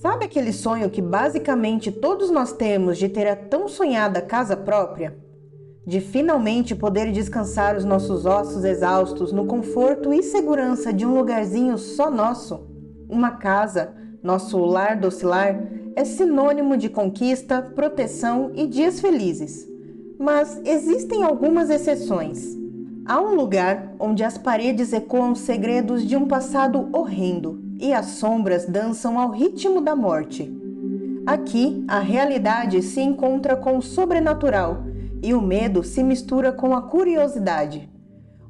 Sabe aquele sonho que basicamente todos nós temos de ter a tão sonhada casa própria? De finalmente poder descansar os nossos ossos exaustos no conforto e segurança de um lugarzinho só nosso? Uma casa, nosso lar docilar, é sinônimo de conquista, proteção e dias felizes. Mas existem algumas exceções. Há um lugar onde as paredes ecoam segredos de um passado horrendo e as sombras dançam ao ritmo da morte. Aqui, a realidade se encontra com o sobrenatural e o medo se mistura com a curiosidade.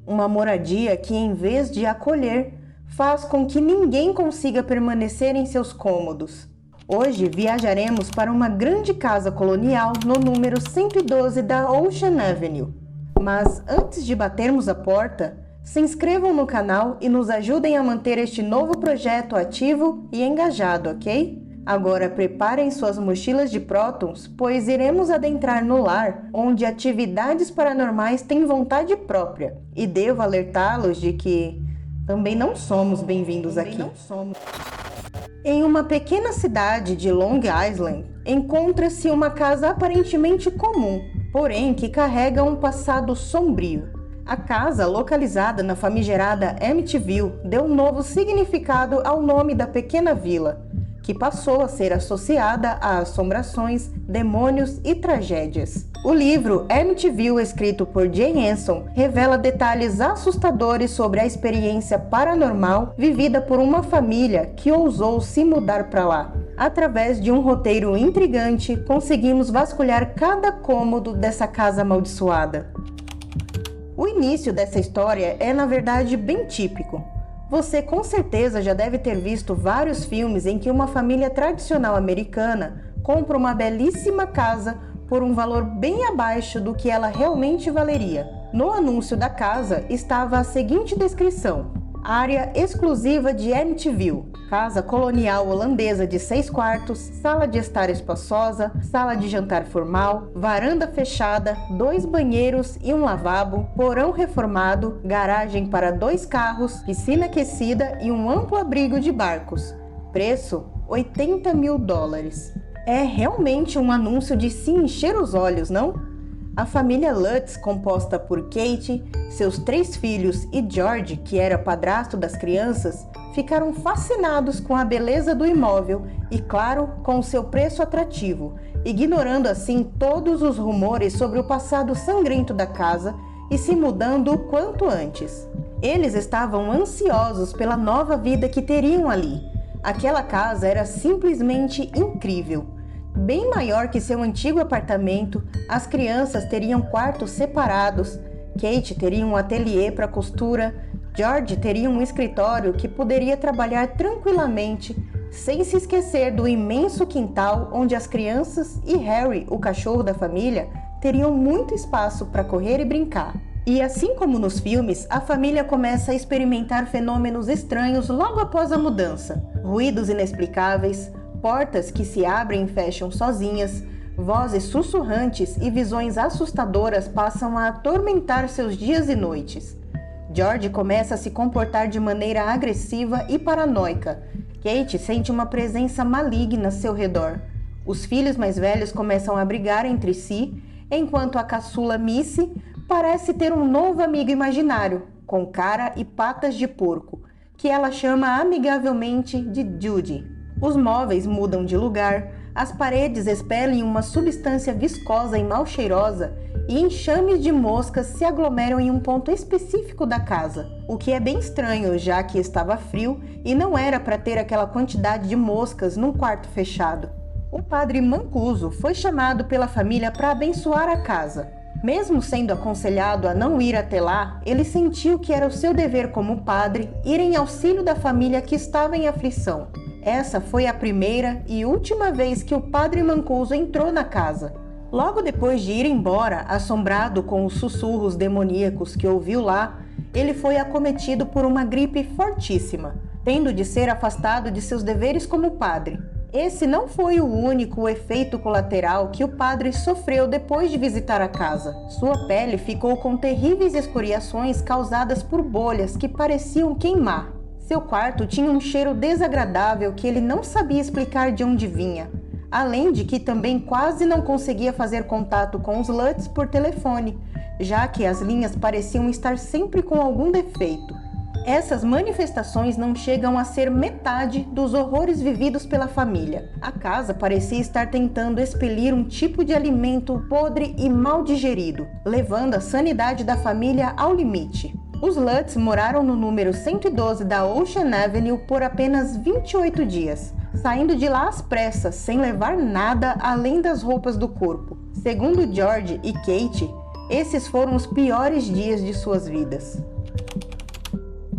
Uma moradia que, em vez de acolher, faz com que ninguém consiga permanecer em seus cômodos. Hoje viajaremos para uma grande casa colonial no número 112 da Ocean Avenue. Mas antes de batermos a porta, se inscrevam no canal e nos ajudem a manter este novo projeto ativo e engajado, ok? Agora preparem suas mochilas de prótons, pois iremos adentrar no lar onde atividades paranormais têm vontade própria. E devo alertá-los de que também não somos bem-vindos aqui. Em uma pequena cidade de Long Island, encontra-se uma casa aparentemente comum, porém que carrega um passado sombrio. A casa, localizada na famigerada Amityville, deu um novo significado ao nome da pequena vila, que passou a ser associada a assombrações, demônios e tragédias. O livro Amityville, escrito por Jane Anson, revela detalhes assustadores sobre a experiência paranormal vivida por uma família que ousou se mudar para lá. Através de um roteiro intrigante, conseguimos vasculhar cada cômodo dessa casa amaldiçoada. O início dessa história é, na verdade, bem típico. Você com certeza já deve ter visto vários filmes em que uma família tradicional americana compra uma belíssima casa por um valor bem abaixo do que ela realmente valeria. No anúncio da casa estava a seguinte descrição: área exclusiva de Amityville, casa colonial holandesa de 6 quartos, sala de estar espaçosa, sala de jantar formal, varanda fechada, 2 banheiros e um lavabo, porão reformado, garagem para 2 carros, piscina aquecida e um amplo abrigo de barcos. Preço: $80 mil. É realmente um anúncio de se encher os olhos, não? A família Lutz, composta por Kate, seus 3 filhos e George, que era padrasto das crianças, ficaram fascinados com a beleza do imóvel e, claro, com o seu preço atrativo, ignorando assim todos os rumores sobre o passado sangrento da casa e se mudando o quanto antes. Eles estavam ansiosos pela nova vida que teriam ali. Aquela casa era simplesmente incrível. Bem maior que seu antigo apartamento, as crianças teriam quartos separados, Kate teria um ateliê para costura, George teria um escritório que poderia trabalhar tranquilamente, sem se esquecer do imenso quintal onde as crianças e Harry, o cachorro da família, teriam muito espaço para correr e brincar. E assim como nos filmes, a família começa a experimentar fenômenos estranhos logo após a mudança. Ruídos inexplicáveis, portas que se abrem e fecham sozinhas, vozes sussurrantes e visões assustadoras passam a atormentar seus dias e noites. George começa a se comportar de maneira agressiva e paranoica. Kate sente uma presença maligna a seu redor. Os filhos mais velhos começam a brigar entre si, enquanto a caçula Missy parece ter um novo amigo imaginário, com cara e patas de porco, que ela chama amigavelmente de Judy. Os móveis mudam de lugar, as paredes expelem uma substância viscosa e mal cheirosa e enxames de moscas se aglomeram em um ponto específico da casa, o que é bem estranho, já que estava frio e não era para ter aquela quantidade de moscas num quarto fechado. O padre Mancuso foi chamado pela família para abençoar a casa. Mesmo sendo aconselhado a não ir até lá, ele sentiu que era o seu dever como padre ir em auxílio da família que estava em aflição. Essa foi a primeira e última vez que o padre Mancuso entrou na casa. Logo depois de ir embora, assombrado com os sussurros demoníacos que ouviu lá, ele foi acometido por uma gripe fortíssima, tendo de ser afastado de seus deveres como padre. Esse não foi o único efeito colateral que o padre sofreu depois de visitar a casa. Sua pele ficou com terríveis escoriações causadas por bolhas que pareciam queimar. Seu quarto tinha um cheiro desagradável que ele não sabia explicar de onde vinha, além de que também quase não conseguia fazer contato com os Lutz por telefone, já que as linhas pareciam estar sempre com algum defeito. Essas manifestações não chegam a ser metade dos horrores vividos pela família. A casa parecia estar tentando expelir um tipo de alimento podre e mal digerido, levando a sanidade da família ao limite. Os Lutz moraram no número 112 da Ocean Avenue por apenas 28 dias, saindo de lá às pressas, sem levar nada além das roupas do corpo. Segundo George e Kate, esses foram os piores dias de suas vidas.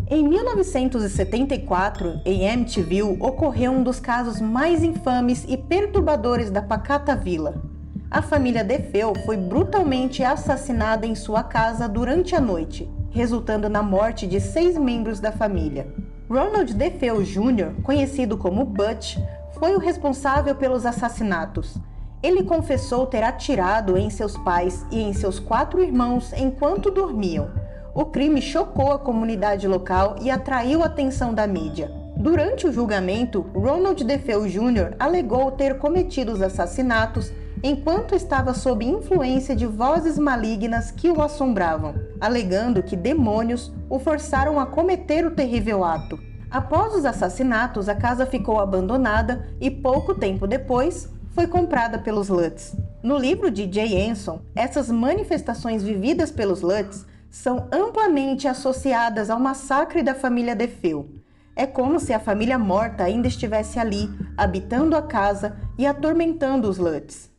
Em 1974, em Amityville, ocorreu um dos casos mais infames e perturbadores da pacata vila. A família DeFeo foi brutalmente assassinada em sua casa durante a noite, resultando na morte de 6 membros da família. Ronald DeFeo Jr., conhecido como Butch, foi o responsável pelos assassinatos. Ele confessou ter atirado em seus pais e em seus 4 irmãos enquanto dormiam. O crime chocou a comunidade local e atraiu a atenção da mídia. Durante o julgamento, Ronald DeFeo Jr. alegou ter cometido os assassinatos enquanto estava sob influência de vozes malignas que o assombravam, alegando que demônios o forçaram a cometer o terrível ato. Após os assassinatos, a casa ficou abandonada e pouco tempo depois foi comprada pelos Lutz. No livro de Jay Anson, essas manifestações vividas pelos Lutz são amplamente associadas ao massacre da família DeFeo. É como se a família morta ainda estivesse ali, habitando a casa e atormentando os Lutz.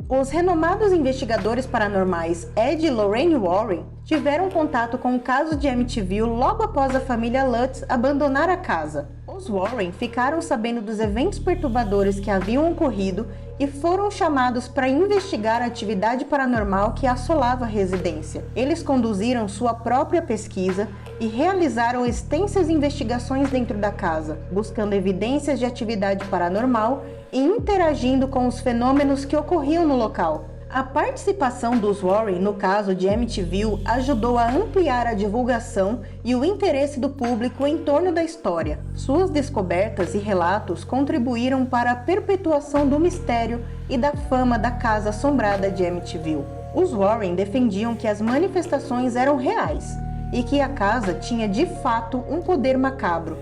Os renomados investigadores paranormais Ed e Lorraine Warren tiveram contato com o caso de Amityville logo após a família Lutz abandonar a casa. Os Warren ficaram sabendo dos eventos perturbadores que haviam ocorrido e foram chamados para investigar a atividade paranormal que assolava a residência. Eles conduziram sua própria pesquisa e realizaram extensas investigações dentro da casa, buscando evidências de atividade paranormal e interagindo com os fenômenos que ocorriam no local. A participação dos Warren no caso de Amityville ajudou a ampliar a divulgação e o interesse do público em torno da história. Suas descobertas e relatos contribuíram para a perpetuação do mistério e da fama da casa assombrada de Amityville. Os Warren defendiam que as manifestações eram reais e que a casa tinha de fato um poder macabro.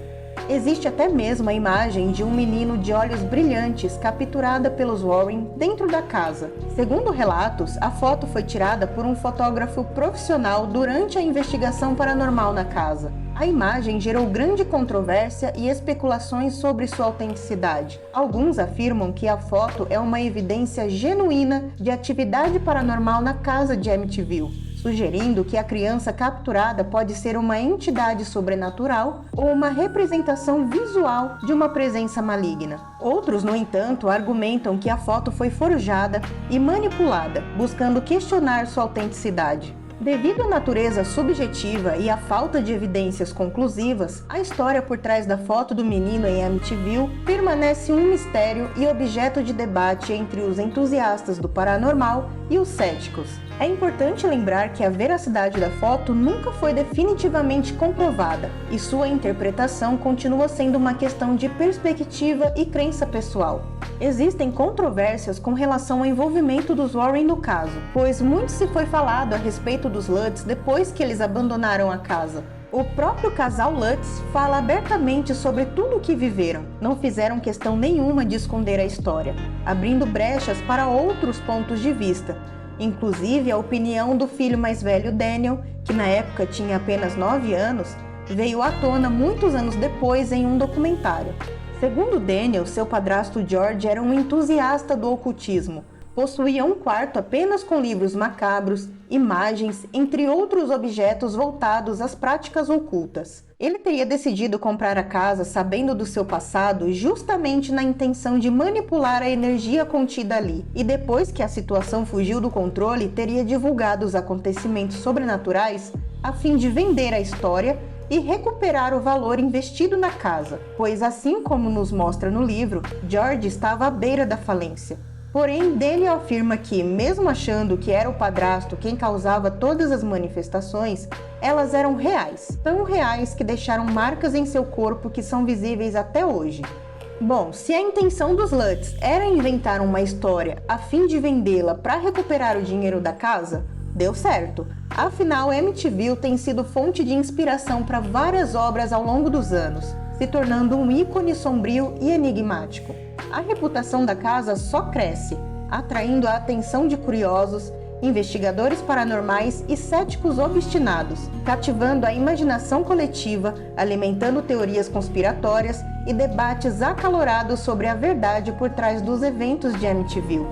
Existe até mesmo a imagem de um menino de olhos brilhantes capturada pelos Warren dentro da casa. Segundo relatos, a foto foi tirada por um fotógrafo profissional durante a investigação paranormal na casa. A imagem gerou grande controvérsia e especulações sobre sua autenticidade. Alguns afirmam que a foto é uma evidência genuína de atividade paranormal na casa de Amityville, sugerindo que a criança capturada pode ser uma entidade sobrenatural ou uma representação visual de uma presença maligna. Outros, no entanto, argumentam que a foto foi forjada e manipulada, buscando questionar sua autenticidade. Devido à natureza subjetiva e à falta de evidências conclusivas, a história por trás da foto do menino em Amityville permanece um mistério e objeto de debate entre os entusiastas do paranormal e os céticos. É importante lembrar que a veracidade da foto nunca foi definitivamente comprovada e sua interpretação continua sendo uma questão de perspectiva e crença pessoal. Existem controvérsias com relação ao envolvimento dos Warren no caso, pois muito se foi falado a respeito dos Lutz depois que eles abandonaram a casa. O próprio casal Lutz fala abertamente sobre tudo o que viveram, não fizeram questão nenhuma de esconder a história, abrindo brechas para outros pontos de vista, inclusive a opinião do filho mais velho Daniel, que na época tinha apenas 9 anos, veio à tona muitos anos depois em um documentário. Segundo Daniel, seu padrasto George era um entusiasta do ocultismo. Possuía um quarto apenas com livros macabros, imagens, entre outros objetos voltados às práticas ocultas. Ele teria decidido comprar a casa sabendo do seu passado justamente na intenção de manipular a energia contida ali, e depois que a situação fugiu do controle, teria divulgado os acontecimentos sobrenaturais a fim de vender a história e recuperar o valor investido na casa, pois assim como nos mostra no livro, George estava à beira da falência. Porém, Daniel afirma que, mesmo achando que era o padrasto quem causava todas as manifestações, elas eram reais, tão reais que deixaram marcas em seu corpo que são visíveis até hoje. Bom, se a intenção dos Lutz era inventar uma história a fim de vendê-la para recuperar o dinheiro da casa, deu certo. Afinal, Amityville tem sido fonte de inspiração para várias obras ao longo dos anos, se tornando um ícone sombrio e enigmático. A reputação da casa só cresce, atraindo a atenção de curiosos, investigadores paranormais e céticos obstinados, cativando a imaginação coletiva, alimentando teorias conspiratórias e debates acalorados sobre a verdade por trás dos eventos de Amityville.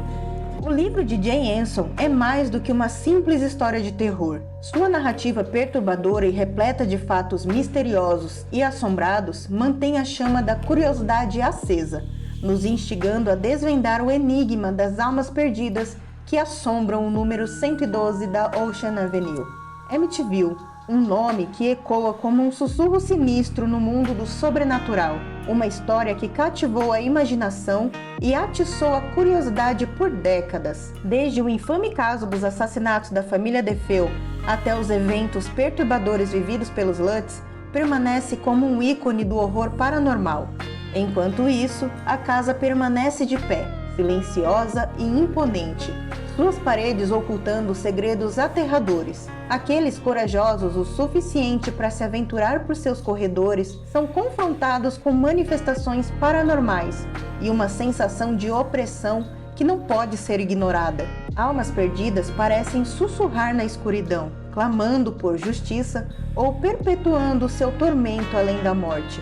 O livro de Jane Anson é mais do que uma simples história de terror. Sua narrativa perturbadora e repleta de fatos misteriosos e assombrados mantém a chama da curiosidade acesa, nos instigando a desvendar o enigma das almas perdidas que assombram o número 112 da Ocean Avenue. Amityville, um nome que ecoa como um sussurro sinistro no mundo do sobrenatural, uma história que cativou a imaginação e atiçou a curiosidade por décadas. Desde o infame caso dos assassinatos da família DeFeo até os eventos perturbadores vividos pelos Lutz, permanece como um ícone do horror paranormal. Enquanto isso, a casa permanece de pé, silenciosa e imponente, suas paredes ocultando segredos aterradores. Aqueles corajosos o suficiente para se aventurar por seus corredores são confrontados com manifestações paranormais e uma sensação de opressão que não pode ser ignorada. Almas perdidas parecem sussurrar na escuridão, clamando por justiça ou perpetuando seu tormento além da morte.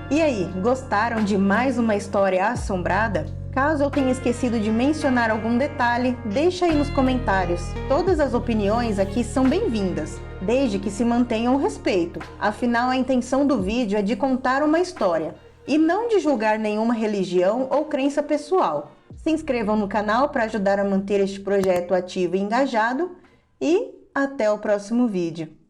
E aí, gostaram de mais uma história assombrada? Caso eu tenha esquecido de mencionar algum detalhe, deixa aí nos comentários. Todas as opiniões aqui são bem-vindas, desde que se mantenham o respeito. Afinal, a intenção do vídeo é de contar uma história, e não de julgar nenhuma religião ou crença pessoal. Se inscrevam no canal para ajudar a manter este projeto ativo e engajado, e até o próximo vídeo.